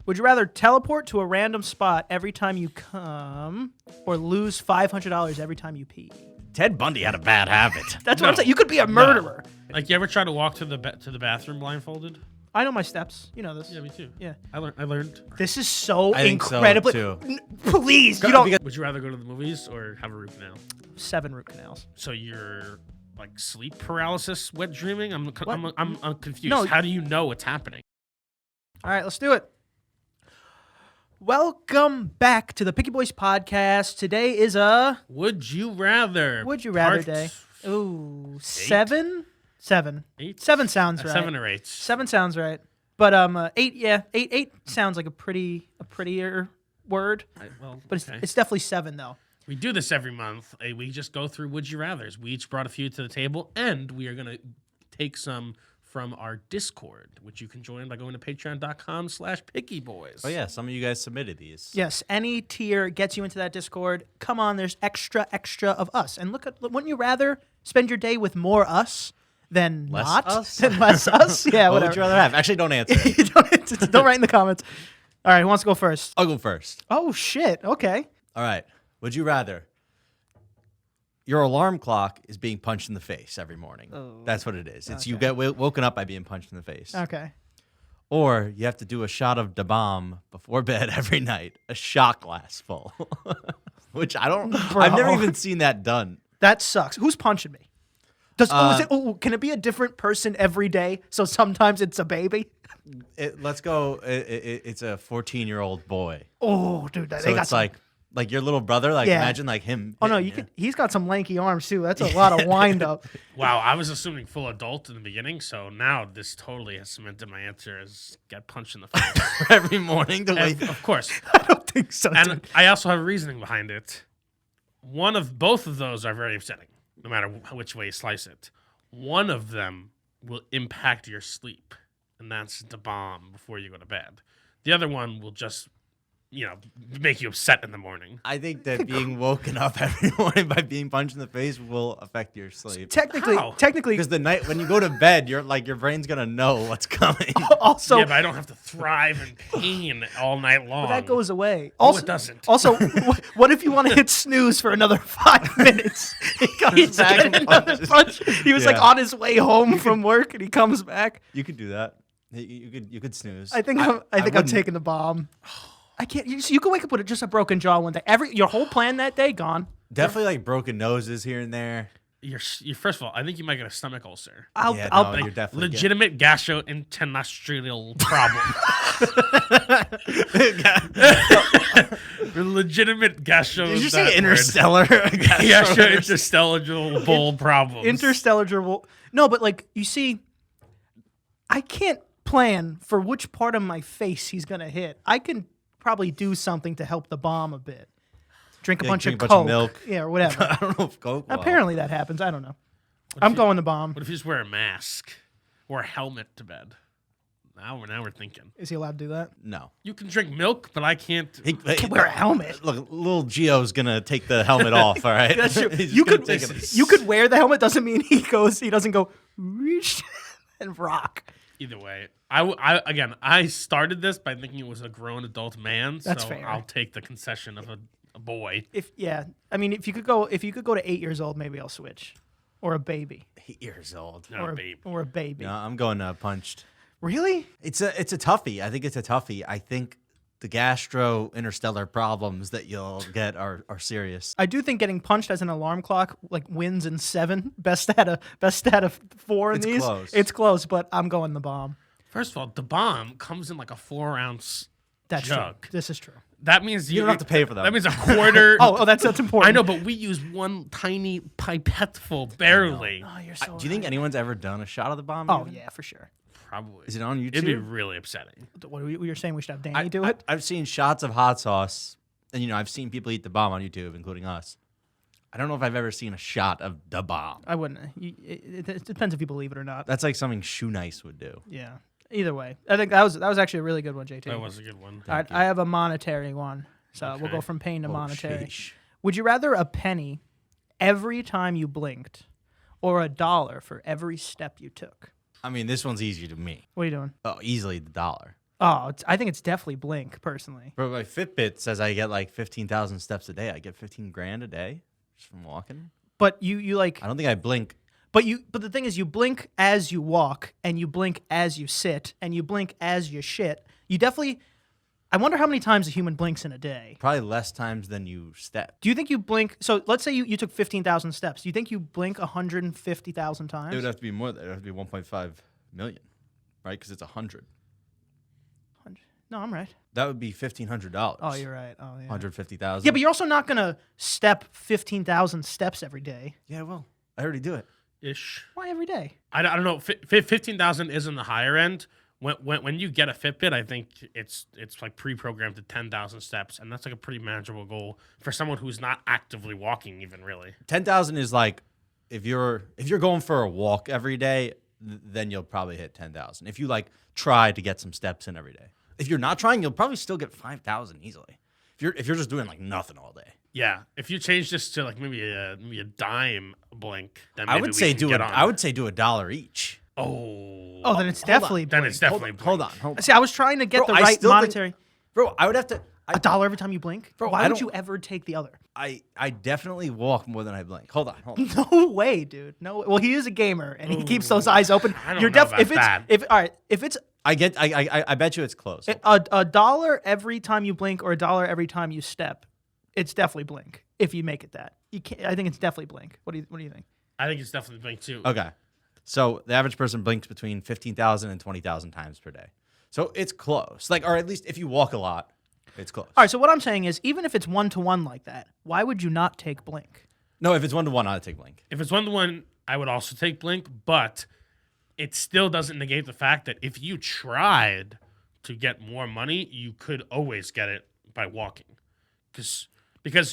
Would you rather teleport to a random spot every time you come or lose $500 every time you pee? Ted Bundy had a bad habit. That's what I'm saying. You could be a murderer. Like, you ever try to walk to the bathroom blindfolded? I know my steps. You know this. Yeah, me too. Yeah. I learned. This is so I think incredibly. so, too. Please, you don't. Would you rather go to the movies or have a root canal? 7 root canals. So you're like sleep paralysis, wet dreaming? I'm confused. No. How do you know what's happening? All right, let's do it. Welcome back to the Picky Boys podcast. Today is a Would you rather? Would you rather Part day. Ooh, 8? 7? 7. Eight? 7 sounds right. 7 or 8. 7 sounds right. But 8, yeah, 8 sounds like a prettier word. But Okay. it's definitely 7 though. We do this every month. We just go through Would You Rathers. We each brought a few to the table, and we are going to take some from our Discord, which you can join by going to patreon.com/pickyboys. Oh, yeah. Some of you guys submitted these. Yes, any tier gets you into that Discord. Come on, there's extra of us. And wouldn't you rather spend your day with more us than Less not? us? Than less us? Yeah, What whatever. would you rather have? Actually, don't answer. don't write in the comments. All right, who wants to go first? I'll go first. Oh, shit. Okay. All right. Would you rather your alarm clock is being punched in the face every morning? Oh. That's what it is. It's you Okay. get woken up by being punched in the face. Okay. Or you have to do a shot of da bomb before bed every night, a shot glass full. Which I've never Bro. even seen that done. That sucks. Who's punching me? Can it be a different person every day? So sometimes it's a baby? Let's go. It's a 14-year-old boy. Oh, dude. They So got it's some, like your little brother. Like Yeah. imagine like him. Oh, no, hitting you. he's got some lanky arms, too. That's a lot of wind up. Wow, I was assuming full adult in the beginning, so now this totally has cemented my answer as get punched in the face. every morning. The way Of course. I don't think so, And dude. I also have a reasoning behind it. Both of those are very upsetting, no matter which way you slice it. One of them will impact your sleep, and that's the bomb before you go to bed. The other one will just, make you upset in the morning. I think that being woken up every morning by being punched in the face will affect your sleep. Technically, How? Because the night when you go to bed, your brain's gonna know what's coming. also, Yeah, but I don't have to thrive in pain all night long. that goes away. No, Also, it doesn't. Also, what if you want to hit snooze for another 5 minutes? He comes back back and another punches. punch. He was like Yeah. on his way home from work, and he comes back. You could do that. You could snooze. I think I'm wouldn't. taking the bomb. I can't. You can wake up with just a broken jaw one day. Your whole plan that day gone. Definitely like broken noses here and there. You're first of all, I think you might get a stomach ulcer. I'll You're definitely Legitimate gastrointestinal problem. Legitimate gastro. Did you say interstellar? Gastrointestinal bowl problem. interstellar gerbil. No, but like you see, I can't plan for which part of my face he's gonna hit. I can probably do something to help the bomb a bit. Drink a bunch of Coke, milk. yeah, or whatever. I don't know if Coke. will. Apparently that happens. I don't know. I'm going the bomb. What if you just wear a mask or a helmet to bed? Now we're thinking. Is he allowed to do that? No. You can drink milk, but I can't. He Can't wear a helmet. Look, little Gio's gonna take the helmet off. All right. That's true. He's You gonna could take it. you could wear the helmet. Doesn't mean he doesn't go "Whoosh," and rock. Either way, I started this by thinking it was a grown adult man. That's so fair. I'll take the concession of a boy. If you could go to 8 years old, maybe I'll switch, or a baby, 8 years old. Not a babe. or a baby. No, I'm going punched. Really? It's a toughie. I think it's a toughie. I think the interstellar problems that you'll get are serious. I do think getting punched as an alarm clock like wins in 7. Best out of 4 in It's these. close. It's close, but I'm going the bomb. First of all, the bomb comes in like a 4-ounce That's jug. true. This is true. That means You don't have to pay for them. That means a quarter. Oh, that's important. I know, but we use one tiny pipetful, barely. Oh, you're so. Do you think anyone's ever done a shot of the bomb? Oh even? yeah, for sure. Probably. Is it on YouTube? It'd be really upsetting. What you're saying? We should have Danny do it. I've seen shots of hot sauce, and I've seen people eat the bomb on YouTube, including us. I don't know if I've ever seen a shot of the bomb. I wouldn't. It depends if you believe it or not. That's like something Shoe Nice would do. Yeah. Either way, I think that was actually a really good one, JT. That was a good one. All right, I have a monetary one, so we'll Okay. go from pain to monetary. sheesh. Would you rather a penny every time you blinked, or $1 for every step you took? I mean, this one's easy to me. What are you doing? Oh, easily the $1. Oh, I think it's definitely Blink, personally. Bro, my Fitbit says I get like 15,000 steps a day. I get 15 grand a day just from walking. But you like, I don't think I blink. but the thing is, you blink as you walk, and you blink as you sit, and you blink as you shit. You definitely. I wonder how many times a human blinks in a day. Probably less times than you step. Do you think you blink? So let's say you took 15,000 steps. Do you think you blink 150,000 times? It would have to be more. It would have to be 1.5 million, right? Because it's 100. No, I'm right. That would be $1,500. Oh, you're right. Oh, yeah. 150,000. Yeah, but you're also not gonna step 15,000 steps every day. Yeah, well, I already do it. Ish. Why every day? I don't know. 15,000 is in the higher end. When you get a Fitbit, I think it's like pre-programmed to 10,000 steps, and that's like a pretty manageable goal for someone who's not actively walking, even really. 10,000 is like if you're going for a walk every day, then you'll probably hit 10,000. If you like try to get some steps in every day. If you're not trying, you'll probably still get 5,000 easily. If you're just doing like nothing all day. Yeah, if you change this to like maybe a dime blink, then I maybe would say do it. I would say do $1 each. Oh, then it's definitely Then Blink. it's definitely Hold blink. on, hold on. See, I was trying to get Bro, the I right still think- monetary. Bro, I would have to $1 every time you blink? Bro, Why I would don't- you ever take the other? I definitely walk more than I blink. Hold on. No way, dude. No. Well, he is a gamer and he keeps those eyes open. I don't You're know if about it's that. if it's I bet you it's close. a dollar every time you blink or $1 every time you step, it's definitely Blink. If you make it that, you can't. I think it's definitely Blink. What do you think? I think it's definitely blink too. Okay. So the average person blinks between 15,000 and 20,000 times per day. So it's close. Like, or at least if you walk a lot, it's close. All right. So what I'm saying is, even if it's 1-to-1 like that, why would you not take Blink? No, if it's 1-to-1, I'd take blink. If it's 1-to-1, I would also take blink, but it still doesn't negate the fact that if you tried to get more money, you could always get it by walking, because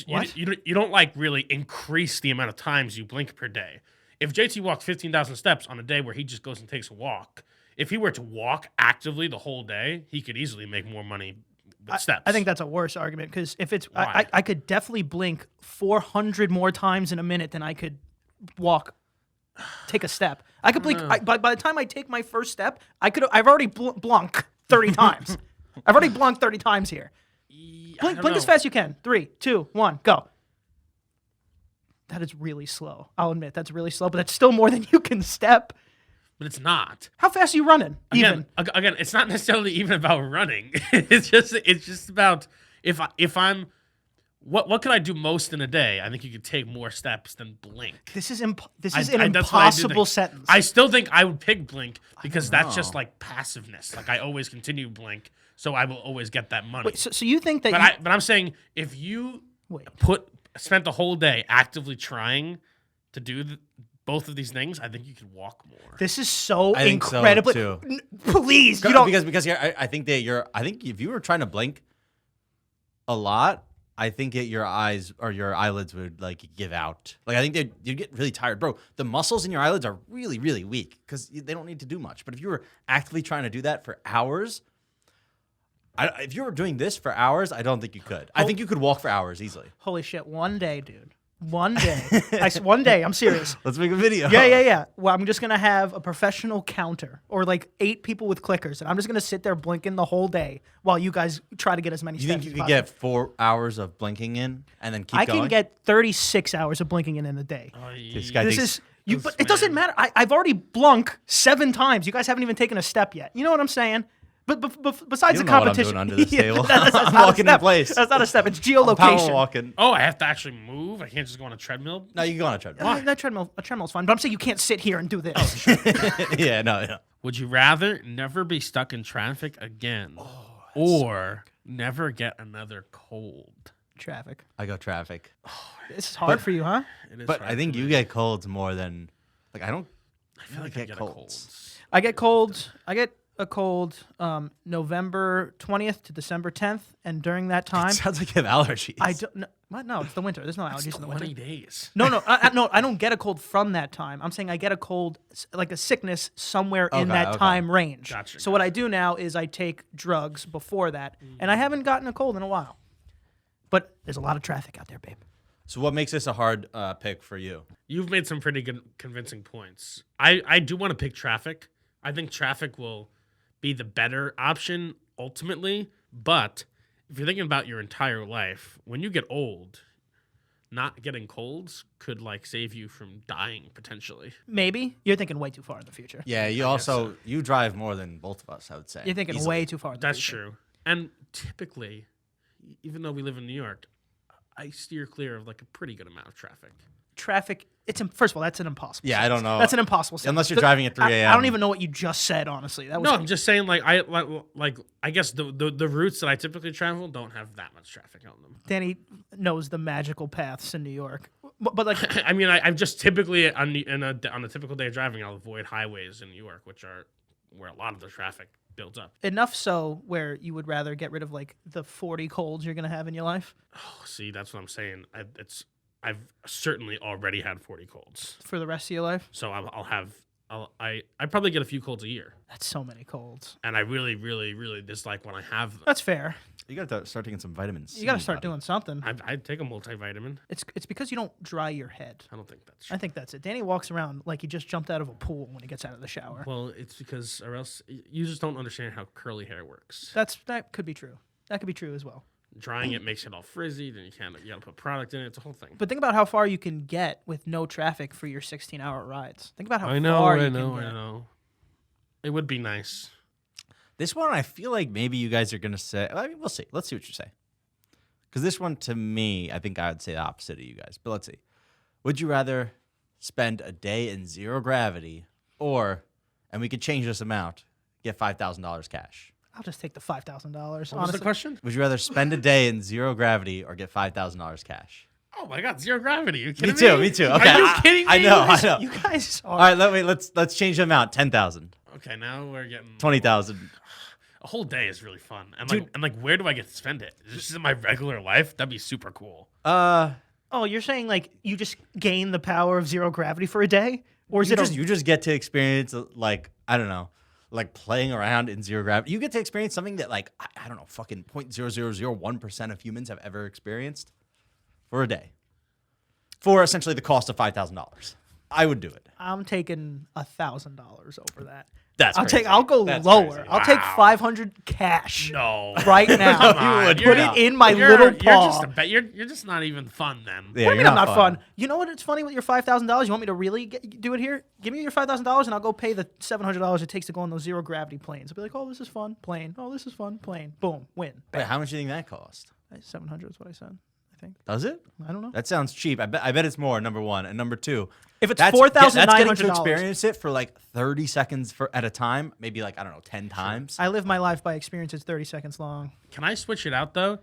What? you don't like really increase the amount of times you blink per day. If JT walked 15,000 steps on a day where he just goes and takes a walk, if he were to walk actively the whole day, he could easily make more money with steps. I think that's a worse argument because if it's, Why? I could definitely blink 400 more times in a minute than I could walk, take a step. I could blink. By the time I take my first step, I've already blunk 30 times. I've already blunked 30 times here. Blink as fast as you can. 3, 2, 1, go. That is really slow. I'll admit that's really slow, but that's still more than you can step. But it's not. How fast are you running? Again, it's not necessarily even about running. it's just about if I'm what could I do most in a day? I think you could take more steps than blink. This is I- an that's what I do impossible think. sentence. I still think I would pick blink because that's just know. like passiveness. Like I always continue blink, so I will always get that money. Wait, so you think that? But I'm saying if you Wait. spent the whole day actively trying to do both of these things, I think you could walk more. This is so I think so, incredibly. too. Please, you don't. Because I think I think if you were trying to blink a lot, I think your eyes or your eyelids would like give out. Like I think you'd get really tired, bro. The muscles in your eyelids are really really weak because they don't need to do much. But if you were actively trying to do that for hours, if you were doing this for hours, I don't think you could. I think you could walk for hours easily. Holy shit! One day, dude. One day. One day. I'm serious. Let's make a video. Yeah. Well, I'm just gonna have a professional counter or like 8 people with clickers, and I'm just gonna sit there blinking the whole day while you guys try to get as many. You steps think you as could possible. get 4 hours of blinking in and then keep I going? can get 36 hours of blinking in a day. This guy This thinks- is you, but it doesn't matter. I've already blunk 7 times. You guys haven't even taken a step yet. You know what I'm saying? But besides You the don't know what I'm competition, doing under this table. that's I'm not a walking in step. place. That's not a step. It's Power geolocation. walking. Oh, I have to actually move. I can't just go on a treadmill. No, you can go on a treadmill. That treadmill's fine. But I'm saying you can't sit here and do this. Yeah, no. Would you rather never be stuck in traffic again, or never get another cold? Traffic. I go traffic. This is hard for you, huh? It is But hard I think for you me. get colds more than like I don't I feel like I get a cold. colds. I get colds. I get a cold November 20th to December 10th, and during that time, It sounds like you have allergies. I don't. No, what? No, it's the winter. There's no allergies in the winter. 20 days. No, I don't get a cold from that time. I'm saying I get a cold, like a sickness somewhere in Okay, that okay. time range. Gotcha, So what I do now is I take drugs before that, and I haven't gotten a cold in a while. But there's a lot of traffic out there, babe. So what makes this a hard pick for you? You've made some pretty good, convincing points. I do want to pick traffic. I think traffic will be the better option ultimately, but if you're thinking about your entire life, when you get old, not getting colds could like save you from dying potentially. Maybe you're thinking way too far in the future. Yeah, you also you drive more than both of us, I would say. You're thinking Easily. way too far in the That's future. true. And typically, even though we live in New York, I steer clear of like a pretty good amount of traffic. Traffic. First of all, that's an impossible. Yeah, I don't know. That's an impossible. Unless you're The- driving at 3 I a.m. don't even know what you just said. Honestly, that was No, I'm just saying like I guess the routes that I typically travel don't have that much traffic on them. Danny knows the magical paths in New York, but like I mean, I'm just typically on a typical day of driving, I'll avoid highways in New York, which are where a lot of the traffic builds up. enough so where you would rather get rid of like the 40 colds you're gonna have in your life Oh, see, that's what I'm saying. I've certainly already had 40 colds, for the rest of your life. so I probably get a few colds a year, That's so many colds. and I really, really, really dislike when I have them. That's fair. You got to start taking some vitamins. You got to start doing something. I take a multivitamin. It's because you don't dry your head. I don't think that's true. I think that's it. Danny walks around like he just jumped out of a pool when he gets out of the shower. Well, it's because, or else you just don't understand how curly hair works. That could be true. That could be true as well. Drying it makes it all frizzy. Then you gotta put product in it. It's a whole thing. But think about how far you can get with no traffic for your 16-hour rides. Think about how I know, far I you know, can I get. know. It would be nice. This one, I feel like maybe you guys are going to say, I mean, we'll see. Let's see what you say. Because this one, to me, I think I would say the opposite of you guys. But let's see. Would you rather spend a day in zero gravity or, and we could change this amount, get $5,000 cash? I'll just take the $5,000. What was Honestly, the question? Would you rather spend a day in zero gravity or get $5,000 cash? Oh my God, zero gravity. You kidding Me too. Are Okay, you kidding me? I know. you guys are. All right, let's change the amount. 10,000, Okay, now we're getting 20,000. A whole day is really fun, and Dude. like where do I get to spend it? Is this in my regular life? That'd be super cool. Oh, you're saying like you just gain the power of zero gravity for a day, or is You it just, you just get to experience, like, I don't know, like playing around in zero gravity. You get to experience something that, like, I don't know, fucking 0.0001% of humans have ever experienced for a day. For essentially the cost of $5,000. I would do it. I'm taking $1,000 over that. That's crazy. I'll go That's lower. crazy. I'll take Wow. 500 cash No, right now. Come on, would. Put you're- it in my you're- little You're paw. you're just not even fun then. Yeah, What do you mean you're I'm not fun? You know what? It's funny with your $5,000. You want me to really do it here? Give me your $5,000 and I'll go pay the $700 it takes to go on those zero gravity planes. I'll be like, oh, this is fun. Plane. Oh, this is fun. Plane. Boom. Win. Wait, how much do you think that cost? 700 is what I said. I think. Does it? I don't know. That sounds cheap. I bet it's more, number one. And number two, If it's that's getting to $4,900, experience it for like 30 seconds at a time, maybe like, I don't know, 10 times. I live my life by experience. It's 30 seconds long. Can I switch it out though?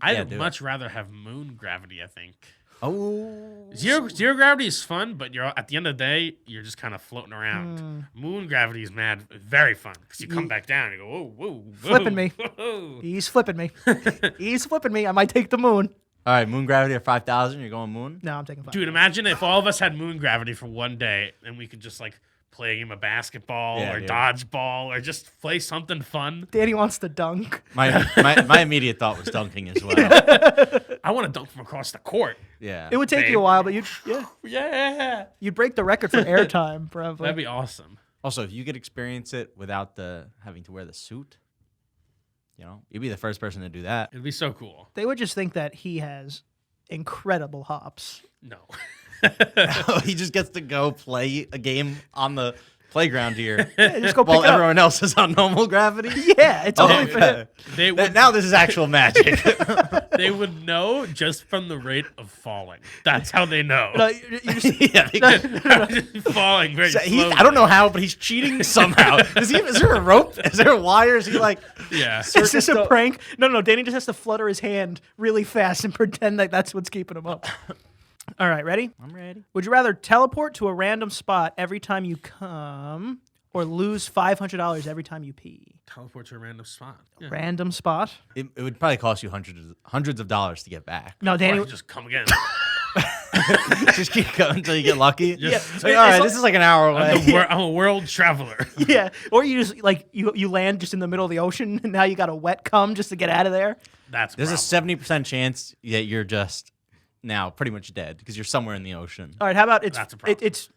I'd Yeah, do it. much rather have moon gravity. I think Oh. zero gravity is fun, but you're at the end of the day, you're just kind of floating around. Moon gravity is very fun because you come back down and you go, whoa, whoa, whoa, Flipping me. whoa. He's flipping me. He's flipping me. I might take the moon. All right, moon gravity at 5,000. You're going moon? No, I'm taking 5. Dude, imagine if all of us had moon gravity for one day and we could just like play a game of basketball Yeah, or dude. dodgeball or just play something fun. Danny wants to dunk. My immediate thought was dunking as well. I want to dunk from across the court. Yeah. It would take you a while, but Yeah. you'd break the record for airtime, probably. That'd be awesome. Also, if you could experience it without having to wear the suit, you'd be the first person to do that. It'd be so cool. They would just think that he has incredible hops. No. He just gets to go play a game on the playground here Yeah, just go pick while it up. everyone else is on normal gravity. Yeah, it's only for him. They would Now this is actual magic. they would know just from the rate of falling. That's how they know. No, you just, Yeah, Falling very slowly. I don't know how, but he's cheating somehow. Is there a rope? Is there a wire? Is he like? Yeah. is this a prank? No, Danny just has to flutter his hand really fast and pretend like that's what's keeping him up. All right, ready? I'm ready. Would you rather teleport to a random spot every time you come or lose $500 every time you pee? Teleport to a random spot. Yeah. Random spot? It would probably cost you hundreds of dollars to get back. No, Or I Danny. could just come again. Just keep going until you get lucky. Just- Like, all right, this is like an hour away. I'm a world traveler. Yeah, or you just like you land just in the middle of the ocean and now you got a wet cum just to get out of there. That's There's a problem. 70% chance that you're just now pretty much dead because you're somewhere in the ocean. All right, how about it's That's a problem. it's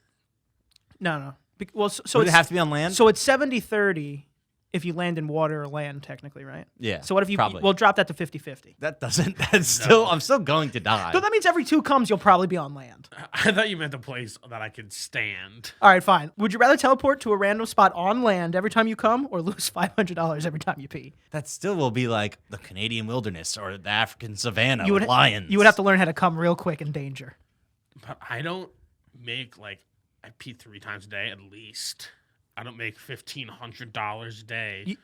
no. Well, so Would it it's have to be on land? so it's 70-30 if you land in water or land, technically, right? Yeah. So what if you probably. we'll drop that to 50-50. That doesn't. That's still. I'm still going to die. So that means every 2 comes, you'll probably be on land. I thought you meant the place that I could stand. All right, fine. Would you rather teleport to a random spot on land every time you come, or lose $500 every time you pee? That still will be like the Canadian wilderness or the African savannah with lions. You would have to learn how to come real quick in danger. But I don't make I pee 3 times a day at least. I don't make $1,500 a day.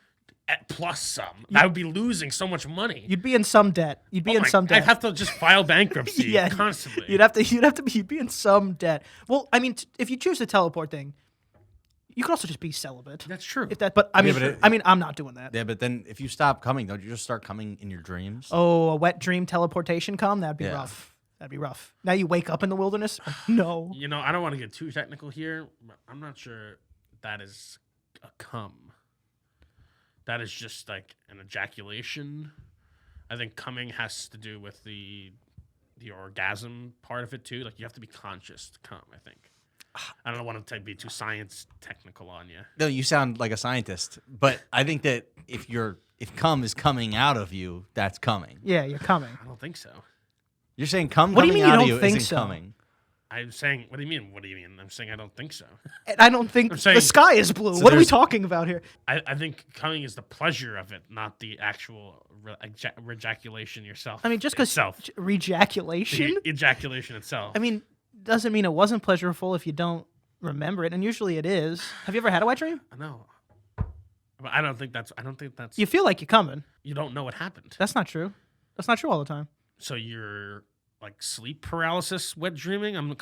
Plus some. I would be losing so much money. You'd be in some debt. You'd be in some debt. I'd have to just file bankruptcy constantly. You'd be in some debt. Well, I mean, if you choose the teleport thing, you could also just be celibate. That's true. I'm not doing that. Yeah, but then if you stop coming, don't you just start coming in your dreams? Oh, a wet dream teleportation come? That'd be rough. That'd be rough. Now you wake up in the wilderness? No. I don't want to get too technical here, but I'm not sure that is a cum. That is just like an ejaculation. I think coming has to do with the orgasm part of it too. Like you have to be conscious to come, I think. I don't want to be too science technical on you. No, you sound like a scientist, but I think that if cum is coming out of you, that's coming. Yeah, you're coming. I don't think so. You're saying cum What do you coming mean you out of don't you think isn't so? coming. I'm saying, what do you mean? What do you mean? I'm saying I don't think so. And I don't think saying- the sky is blue. So What are we there's- talking about here? I think coming is the pleasure of it, not the actual ejaculation yourself. I mean, just because itself. rejaculation. The ejaculation itself. I mean, doesn't mean it wasn't pleasurable if you don't remember it, and usually it is. Have you ever had a wet dream? No. But I don't think that's. You feel like you're coming. You don't know what happened. That's not true. That's not true all the time. So you're like sleep paralysis, wet dreaming. I'm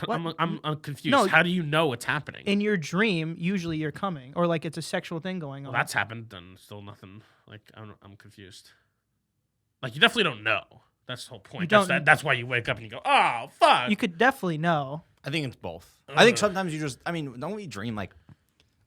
confused. No. How do you know what's happening? In your dream, usually you're coming, or like it's a sexual thing going on. Well, that's happened, and still nothing. Like I'm confused. Like you definitely don't know. That's the whole point. That's why you wake up and you go, oh fuck. You could definitely know. I think it's both. I think sometimes you just. I mean, don't we dream like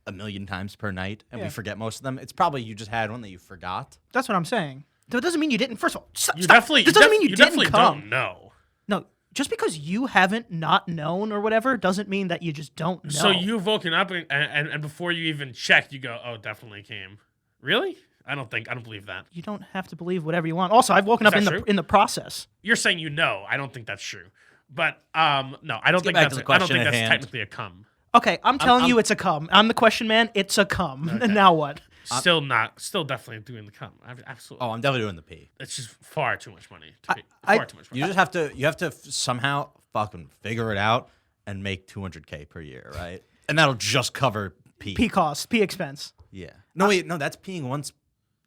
a million times per night, and we forget most of them? It's probably you just had one that you forgot. That's what I'm saying. So it doesn't mean you didn't. First of all, stop. This doesn't mean you didn't come. don't know. No, just because you haven't not known or whatever doesn't mean that you just don't know. So you've woken up and before you even check, you go, "Oh, definitely came." Really? I don't believe that. You don't have to believe whatever you want. Also, I've woken up in the process. You're saying you know. I don't think that's true. But no, I don't think back to that's. the I don't question think at that's hand. technically a cum. Okay, I'm telling you it's a cum. I'm the question man. It's a cum. Okay. And now what? Still definitely doing the cum. Absolutely. Oh, I'm definitely doing the pee. It's just far too much money. I- Too much money. You just have to. You have to somehow fucking figure it out and make $200K per year, right? And that'll just cover pee. P cost, P expense. Yeah. No, wait. No, that's peeing once.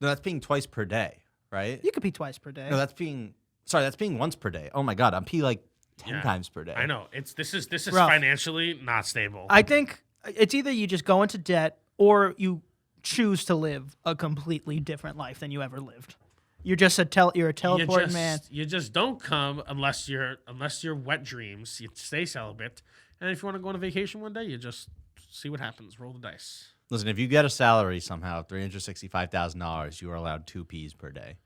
No, that's peeing twice per day, right? You could pee twice per day. No, that's peeing. Sorry, that's peeing once per day. Oh my god, I'm pee like 10 times per day. I know. This is Rough. financially not stable. I think it's either you just go into debt or you choose to live a completely different life than you ever lived. You're just you're a teleporting man. You just don't come unless you're wet dreams. You stay celibate, and if you want to go on a vacation one day, you just see what happens. Roll the dice. Listen, if you get a salary somehow, $365,000, you are allowed 2 pees per day.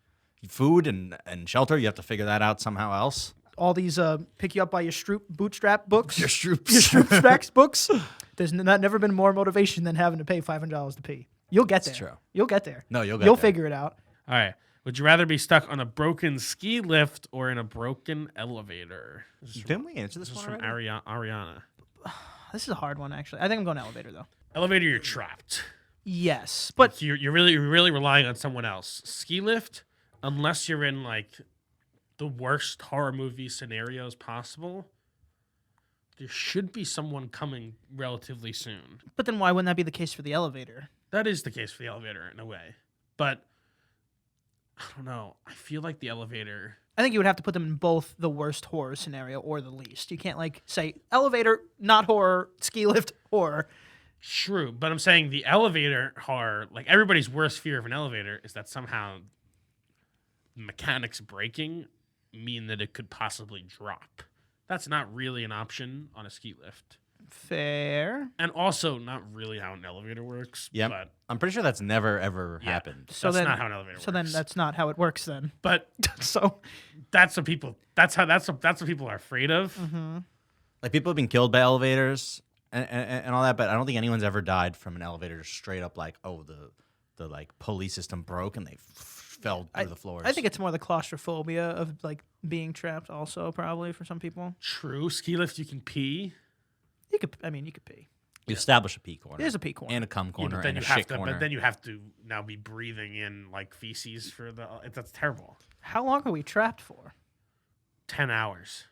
Food and shelter, you have to figure that out somehow else. All these pick you up by your bootstrap books. Your stroops. Your straps books. There's never been more motivation than having to pay $500 to pee. You'll get there. That's true. You'll get there. No, you'll get You'll there. figure it out. All right. Would you rather be stuck on a broken ski lift or in a broken elevator? Didn't we answer this This is one from already? Ariana. This is a hard one, actually. I think I'm going elevator, though. Elevator, you're trapped. Yes, but You're really relying on someone else. Ski lift, unless you're in like the worst horror movie scenarios possible, there should be someone coming relatively soon. then why wouldn't that be the case for the elevator? That is the case for the elevator in a way. But I don't know. I feel like the elevator. I think you would have to put them in both the worst horror scenario or the least. You can't like say elevator, not horror, ski lift, horror. True, but I'm saying the elevator horror, like everybody's worst fear of an elevator is that somehow mechanics breaking mean that it could possibly drop. That's not really an option on a ski lift. Fair. And also not really how an elevator works. Yep. But I'm pretty sure that's never, ever happened. So that's then, not how an elevator works. So then that's not how it works then. But So that's what people that's what people are afraid of. Like, people have been killed by elevators and all that, but I don't think anyone's ever died from an elevator straight up like, oh, the like pulley system broke and they fell through the floors. I think it's more the claustrophobia of like being trapped. Also, probably for some people, True. Ski lift, you can pee. you could. I mean, you could pee. you establish a pee corner. There's a pee corner. and a cum Yeah, corner but then and a you have shit to. corner. But then you have to now be breathing in like feces for the. That's terrible. How long are we trapped for? 10 hours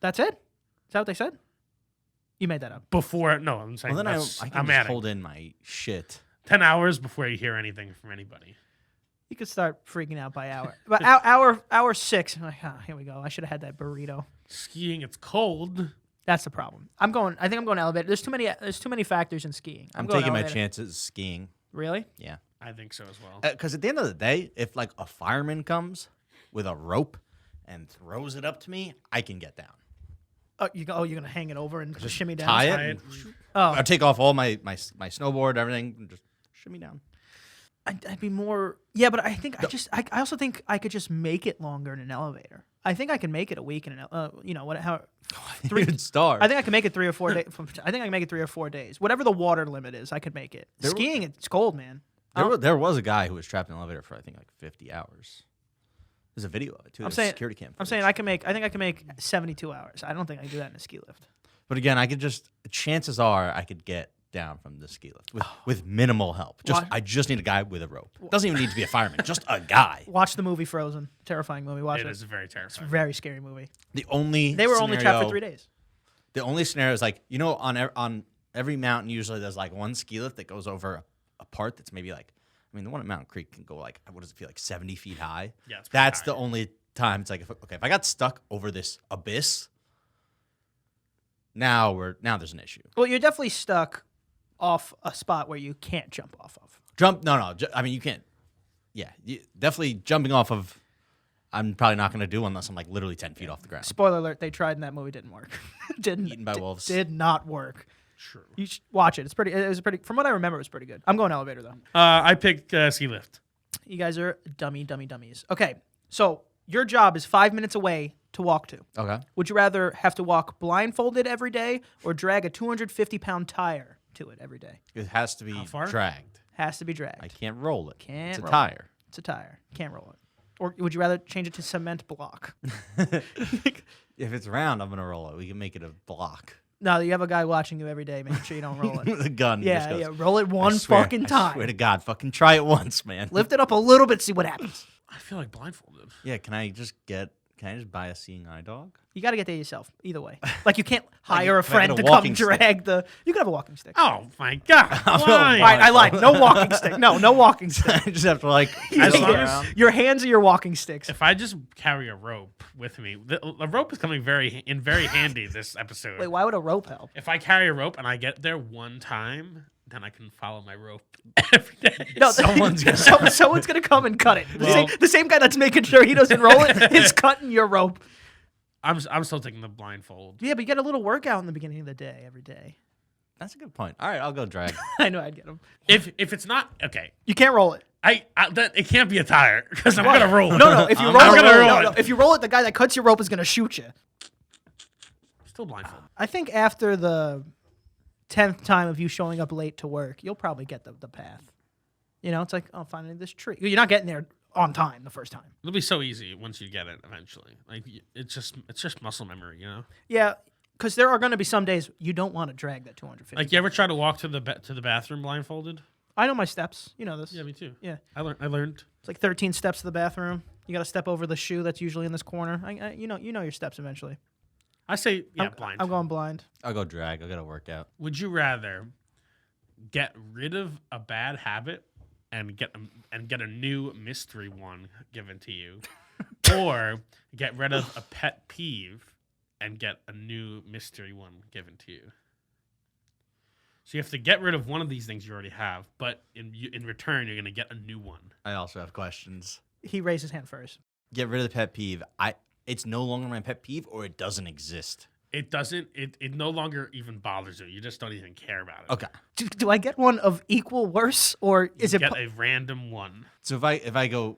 That's it. Is that what they said? You made that up. before. No, I'm saying. well, then that's, I can I'm just adding hold in my shit. 10 hours before you hear anything from anybody. You could start freaking out by hour. But hour 6, I'm like, here we go. I should have had that burrito. Skiing, it's cold. That's the problem. I think I'm going elevator. There's too many factors in skiing. I'm going taking my elevator. chances skiing. Really? Yeah. I think so as well. Because at the end of the day, if like a fireman comes with a rope and throws it up to me, I can get down. You're gonna hang it over and just shimmy down. Tie it. Tie and it. Oh, I'll take off all my snowboard, everything, and just shimmy down. I'd be more. Yeah, but I think I also think I could just make it longer in an elevator. I think I can make it a week in an You'd starve. I think I can make it 3 or 4 days. I think I can make it 3 or 4 days. Whatever the water limit is, I could make it. Skiing, it's cold, man. There was a guy who was trapped in an elevator for I think like 50 hours. There's a video of it too. I'm There's saying- security cam. I'm saying I think I can make 72 hours. I don't think I can do that in a ski lift. But again, I could just. Chances are I could get down from the ski lift with minimal help. I just need a guy with a rope. Doesn't even need to be a fireman. Just a guy. Watch the movie Frozen. Terrifying movie. Watch it. It is a very terrifying. Very scary movie. The only They were only trapped for scenario- 3 days. The only scenario is like on every mountain usually there's like one ski lift that goes over a part that's maybe like the one at Mountain Creek can go like what does it feel like 70 feet high? Yeah, it's pretty That's high. the only time it's like if I got stuck over this abyss, now there's an issue. Well, you're definitely stuck off a spot where you can't jump off of. You can't. Yeah, definitely jumping off of. I'm probably not going to do unless I'm like literally 10 feet off the ground. Spoiler alert: they tried and that movie didn't work. Eaten by wolves. Did not work. True. You should watch it. It was pretty. From what I remember, it was pretty good. I'm going elevator though. I picked ski lift. You guys are dummies. Okay, so your job is 5 minutes away to walk to. Okay. Would you rather have to walk blindfolded every day or drag a 250-pound tire to it every day? It has to be far? dragged. Has to be dragged. I can't roll it. Can't it's a roll tire. It's a tire. Can't roll it. Or would you rather change it to cement block? If it's round, I'm going to roll it. We can make it a block. No, you have a guy watching you every day, making sure you don't roll it. With a gun. Yeah, just yeah. goes, Roll it one I swear- fucking I time. swear to God, fucking try it once, man. Lift it up a little bit, see what happens. I feel like blindfolded. Yeah, can I just buy a seeing eye dog? You got to get there yourself. Either way, like you can't hire a can I friend get a to come walking stick? drag the. You could have a walking stick. Oh my god! Why? All right, I lied. No walking stick. No walking stick. I just have to like. As go long around. as- Your hands are your walking sticks. If I just carry a rope with me, the rope is coming very handy this episode. Wait, why would a rope help? If I carry a rope and I get there one time, then I can follow my rope every day. No, Someone's gonna- someone's gonna come and cut it. Well- The same guy that's making sure he doesn't roll it is cutting your rope. I'm still taking the blindfold. Yeah, but you get a little workout in the beginning of the day every day. That's a good point. All right, I'll go drag. I know I'd get him. If it's not okay, You can't roll it. it can't be a tire because I'm gonna roll it. No. If you I'm roll it, gonna roll no, it. if you roll it, the guy that cuts your rope is gonna shoot you. Still blindfold. I think after the 10th time of you showing up late to work, you'll probably get the path. You know, it's like, oh, finally this tree. You're not getting there on time the first time. It'll be so easy once you get it eventually. Like it's just muscle memory, you know. Yeah, because there are going to be some days you don't want to drag that 250. Like you ever try to walk to the bathroom blindfolded? I know my steps. You know this. Yeah, me too. Yeah. I learned. It's like 13 steps to the bathroom. You got to step over the shoe that's usually in this corner. You know your steps eventually. I say I'm blind. I'm going blind. I'll go drag. I got to work out. Would you rather get rid of a bad habit and get a new mystery one given to you, or get rid of a pet peeve and get a new mystery one given to you? So you have to get rid of one of these things you already have, but in return you're going to get a new one. I also have questions. He raised his hand first. Get rid of the pet peeve. It's no longer my pet peeve, or it doesn't exist. It doesn't. It no longer even bothers you. You just don't even care about it. Okay. Do I get one of equal worse, or is it? Get a random one. So if I go,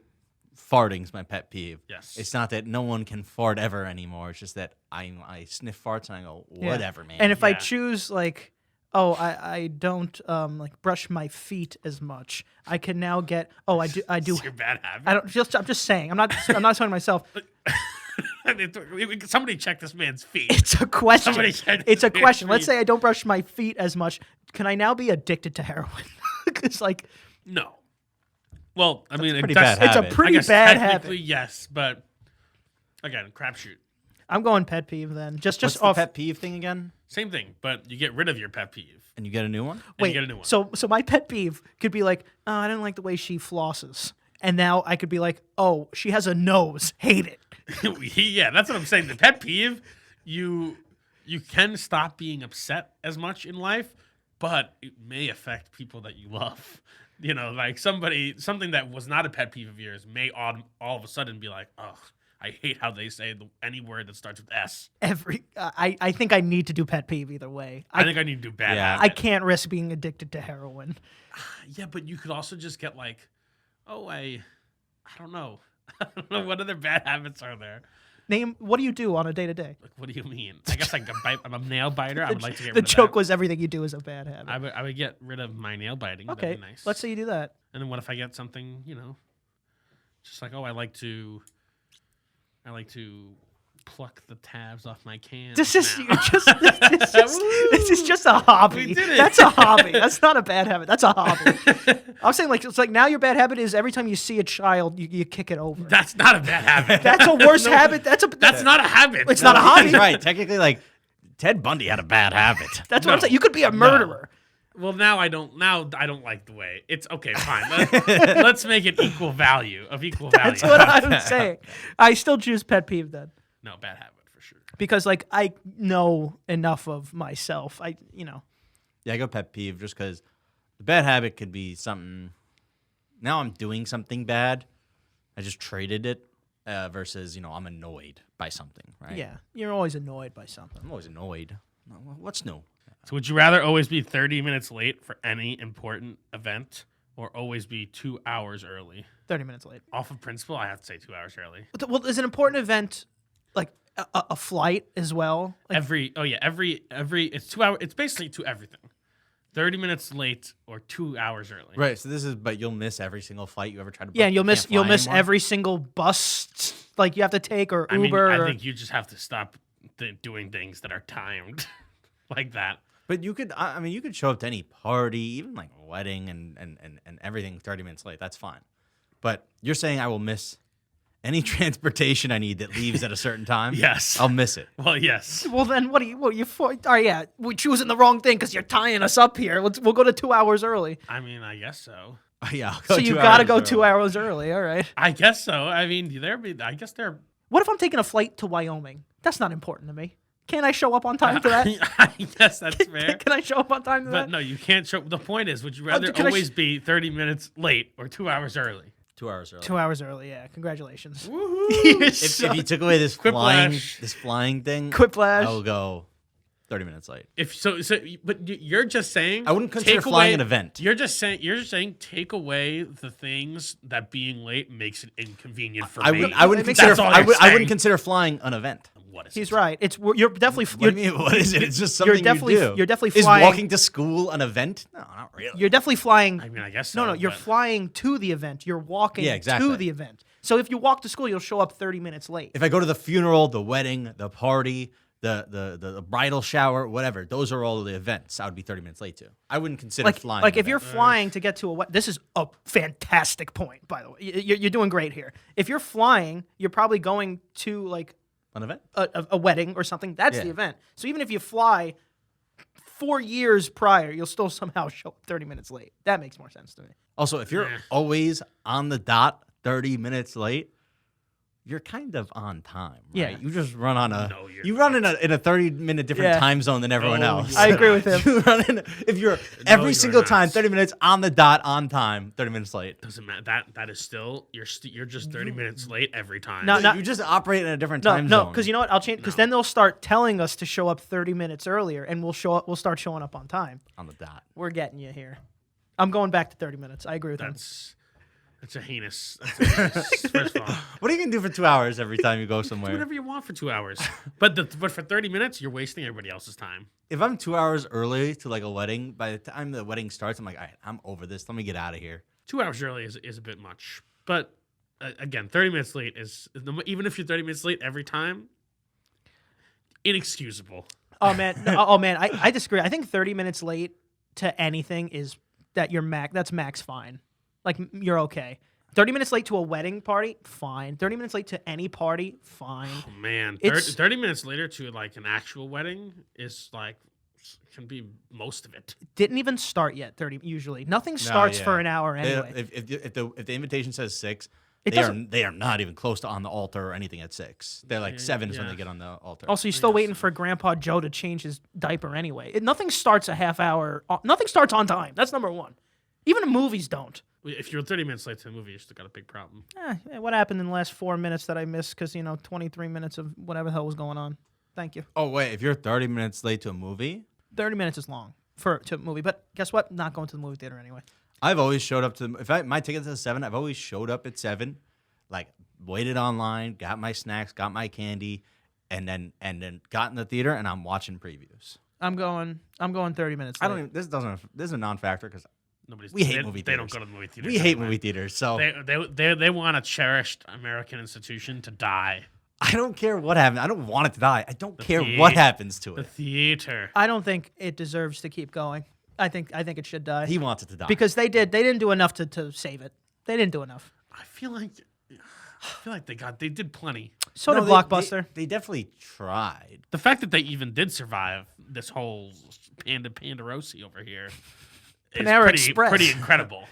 farting's my pet peeve. Yes. It's not that no one can fart ever anymore. It's just that I sniff farts and I go, Yeah. whatever, man. And if I Yeah. choose like oh, I don't like brush my feet as much. I can now get. Oh, I do. It's your bad habit. I don't just. I'm just saying. I'm not talking to myself. Somebody check this man's feet. It's a question. Somebody check It's a this question. man's Let's say I don't brush my feet as much. Can I now be addicted to heroin? It's like No. Well, I mean, pretty that's, bad it's a habit. pretty I guess bad technically habit. yes, but again, crapshoot. I'm going pet peeve then. Just What's off. the pet peeve thing again? Same thing, but you get rid of your pet peeve. And you get a new one? And Wait. you get a new one. So my pet peeve could be like, oh, I don't like the way she flosses, and now I could be like, oh, she has a nose. Hate it. Yeah, that's what I'm saying. The pet peeve, you can stop being upset as much in life, but it may affect people that you love. You know, like something that was not a pet peeve of yours may all of a sudden be like, oh, I hate how they say any word that starts with S. I think I need to do pet peeve either way. I think I need to do bad Yeah. habit. I can't risk being addicted to heroin. Yeah, but you could also just get like, oh, I don't know. I don't know what other bad habits are there. Name. What do you do on a day to day? Like, what do you mean? I guess I'm a nail biter. I would like to get The rid of joke that. was everything you do is a bad habit. I would get rid of my nail biting. Okay, That'd be nice. let's say you do that. And then what if I get something, just like, oh, I like to pluck the tabs off my cans. This is now. this is just a hobby. We did it. That's a hobby. That's not a bad habit. That's a hobby. I'm saying like it's like now your bad habit is every time you see a child you kick it over. That's not a bad habit. That's a worse habit. That's not a habit. It's not a hobby. He's right. Technically, like, Ted Bundy had a bad habit. That's what I'm saying. You could be a murderer. Well, now I don't like the way. It's okay, fine. Let's make it equal value. That's what I'm saying. I still choose pet peeve then. No, bad habit for sure. Because like I know enough of myself. Yeah, I go pet peeve just because the bad habit could be something. Now I'm doing something bad. I just traded it versus, I'm annoyed by something, right? Yeah, you're always annoyed by something. I'm always annoyed. What's new? So would you rather always be 30 minutes late for any important event or always be 2 hours early? 30 minutes late. Off of principle, I have to say 2 hours early. Well, is an important event like a flight as well? Like, Every it's 2 hours. It's basically to everything. 30 minutes late or 2 hours early. Right. So but you'll miss every single flight you ever try to book. yeah, and you'll You miss can't fly anymore? every single bus like you have to take or I mean, Uber. I or, think you just have to stop doing things that are timed like that. But you could, you could show up to any party, even like a wedding and everything 30 minutes late. That's fine. But you're saying I will miss any transportation I need that leaves at a certain time? Yes. I'll miss it. Well, yes. well, then what are you for? Oh yeah, we're choosing the wrong thing because you're tying us up here. We'll go to 2 hours early. I mean, I guess so. Yeah. I'll go So you 2 got to hours go early. 2 hours early. All right. I guess so. I mean, I guess they're. What if I'm taking a flight to Wyoming? That's not important to me. Can't I show up on time for that? I guess that's fair. Can I show up on time to But that? no, you can't show. The point is, would you rather can I always be 30 minutes late or 2 hours early? 2 hours early. 2 hours early. Yeah. Congratulations. If you took away this Quiplash. flying thing, Quiplash. I will go 30 minutes late. But you're just saying I wouldn't consider take flying away- an event. You're just saying take away the things that being late makes it inconvenient for me. I wouldn't That's consider. all I you're wouldn't saying. consider flying an event. What is He's it? right. You're definitely What do you mean? What is it? It's just something you're definitely you do. you're definitely Is flying. walking to school an event? No, not really. You're definitely flying. I mean, I guess so. No, you're but- flying to the event. You're walking Yeah, exactly. to the event. So if you walk to school, you'll show up 30 minutes late. If I go to the funeral, the wedding, the party, the bridal shower, whatever, those are all the events I would be 30 minutes late to. I wouldn't consider flying. Like an if you're event. flying to get to this is a fantastic point, by the way. You're doing great here. If you're flying, you're probably going to like an event. a wedding or something. That's Yeah. the event. So even if you fly 4 years prior, you'll still somehow show up 30 minutes late. That makes more sense to me. Also, if you're Yeah. always on the dot 30 minutes late, you're kind of on time, right? Yeah. You just run on No, you're you run in a 30-minute different Yeah. time zone than everyone No, else. you're I agree with him. You run in, if you're every you're single not. time 30 minutes on the dot on time, 30 minutes late. Doesn't matter. That is still you're just 30 minutes late every time. No, You just operate in a different time No, zone. because you know what? I'll change because then they'll start telling us to show up 30 minutes earlier, and we'll start showing up on time. on the dot. We're getting you here. I'm going back to 30 minutes. I agree with him. It's a heinous. First of all, What are you gonna do for 2 hours every time you go do somewhere? whatever you want for 2 hours. But for 30 minutes, you're wasting everybody else's time. If I'm 2 hours early to like a wedding, by the time the wedding starts, I'm like, all right, I'm over this. Let me get out of here. 2 hours early is a bit much. But again, 30 minutes late is even if you're 30 minutes late every time, inexcusable. Oh man, oh man, I disagree. I think 30 minutes late to anything is that you're that's max fine. Like you're okay. 30 minutes late to a wedding party, fine. 30 minutes late to any party, fine. Oh man, It's- 30 minutes later to like an actual wedding is like can be most of it. Didn't even start yet. 30 usually. Nothing starts yeah. for an hour They- anyway. If the invitation says 6, It they are not even close to on the altar or anything at 6. They're like 7 is when yeah. they get on the altar. Also, you're still waiting for Grandpa Joe to change his diaper anyway. Nothing starts a half hour. Nothing starts on time. That's number one. Even movies don't. If you're 30 minutes late to a movie, you still got a big problem. What happened in the last 4 minutes that I missed? Because 23 minutes of whatever the hell was going on. Thank you. Oh wait, if you're 30 minutes late to a movie, 30 minutes is long to a movie, but guess what? Not going to the movie theater anyway. I've always showed up to my tickets at 7. I've always showed up at 7, like waited online, got my snacks, got my candy, and then got in the theater and I'm watching previews. I'm going 30 minutes. Late. I don't even, this is a non-factor because We hate movie They don't theaters. go to the movie theaters. we hate anyway. movie theaters. So They want a cherished American institution to die. I don't care what happens. I don't want it to die. I don't care thea- what happens to The it. theater. I don't think it deserves to keep going. I think it should die He wants it to die. because they didn't do enough to save it. They didn't do enough. I feel like they did plenty. So No, did they- Blockbuster. They definitely tried. The fact that they even did survive this whole Pandarosi over here is Panera pretty, Express. pretty incredible.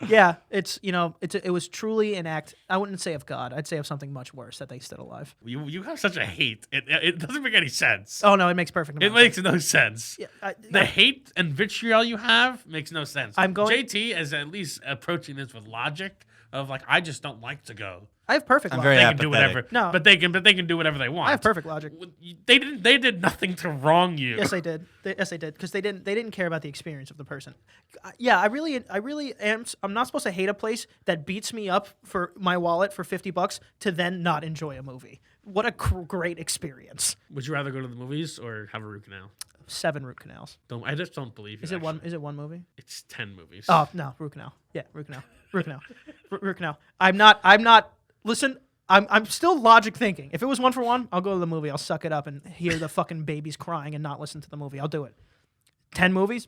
Yeah, it was truly an act. I wouldn't say of God. I'd say of something much worse that they stood alive. You have such a hate. It doesn't make any sense. Oh no, it makes perfect. It amount of makes no sense. sense. The hate and vitriol you have makes no sense. I'm going- JT is at least approaching this with logic of like, I just don't like to go. I have perfect. I'm logic. very They can do apathetic. whatever. No. but they can do whatever they want. I have perfect logic. They did nothing to wrong you. Yes, they did. Yes, they did because they didn't care about the experience of the person. Yeah, I really am. I'm not supposed to hate a place that beats me up for my wallet for $50 to then not enjoy a movie. What a great experience. Would you rather go to the movies or have a root canal? 7 root canals. I just don't believe you. Is it actually. one? Is it one movie? It's 10 movies. Oh no, root canal. Yeah, root canal. Root canal. Root canal. I'm not. Listen. I'm still logic thinking. If it was 1 for 1, I'll go to the movie. I'll suck it up and hear the fucking babies crying and not listen to the movie. I'll do it. 10 movies?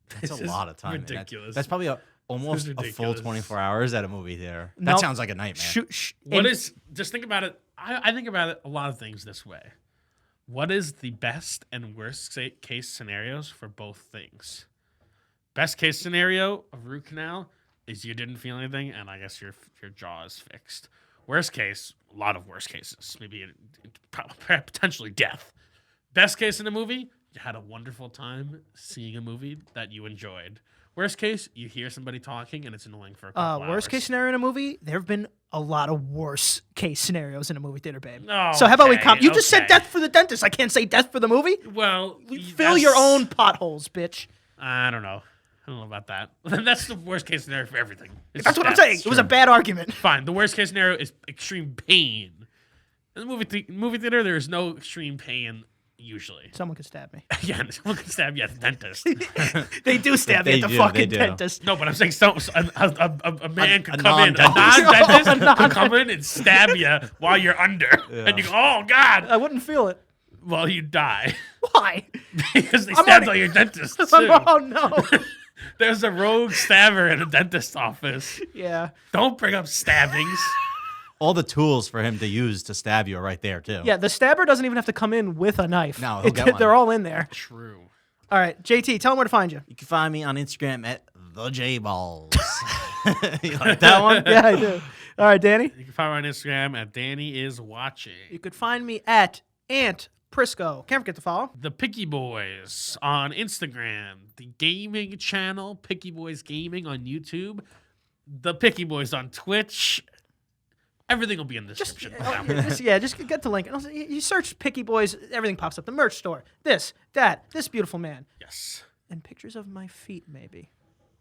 That's This a is lot of time. man. ridiculous. That's probably almost This is a full ridiculous. 24 hours at a movie theater. No. That sounds like a nightmare. Just think about it. I think about it a lot of things this way. What is the best and worst case scenarios for both things? Best case scenario of root canal is you didn't feel anything, and I guess your jaw is fixed. Worst case, a lot of worst cases, maybe potentially death. Best case in a movie, you had a wonderful time seeing a movie that you enjoyed. Worst case, you hear somebody talking and it's annoying for a couple hours. Worst case scenario in a movie, there have been a lot of worse case scenarios in a movie theater, babe. Oh, So how about we okay, You just said okay. death for the dentist. I can't say death for the movie. Well, Fill your own potholes, bitch. I don't know. I don't know about that. That's the worst case scenario for everything. It's That's just what I'm death. saying. It was a bad argument. Fine. The worst case scenario is extreme pain. In the movie theater, there is no extreme pain usually. Someone could stab me. Yeah, someone can stab you at the dentist. They do stab me They at the do, fucking they do. dentist. No, but I'm saying a man could a come in, a non-dentist. non-dentist could come in and stab you while you're under, and you go, "Oh God!" I wouldn't feel it. Well, you die Why? because they I'm stabbed already- all your dentists too. Oh no. There's a rogue stabber in a dentist's office. Yeah. Don't bring up stabbings. All the tools for him to use to stab you are right there too. Yeah, the stabber doesn't even have to come in with a knife. No, he'll get one. They're all in there. True. All right, JT, tell them where to find you. You can find me on Instagram at thejballs. You like that one? Yeah, I do. All right, Danny. You can find me on Instagram at Danny is watching. You could find me at Ant Prisco. Can't forget to follow. The Picky Boys on Instagram, the gaming channel, Picky Boys Gaming on YouTube, the Picky Boys on Twitch. Everything will be in the description. Just get the link. And also, you search Picky Boys, everything pops up. The merch store, this, that, this beautiful man, Yes. and pictures of my feet, maybe.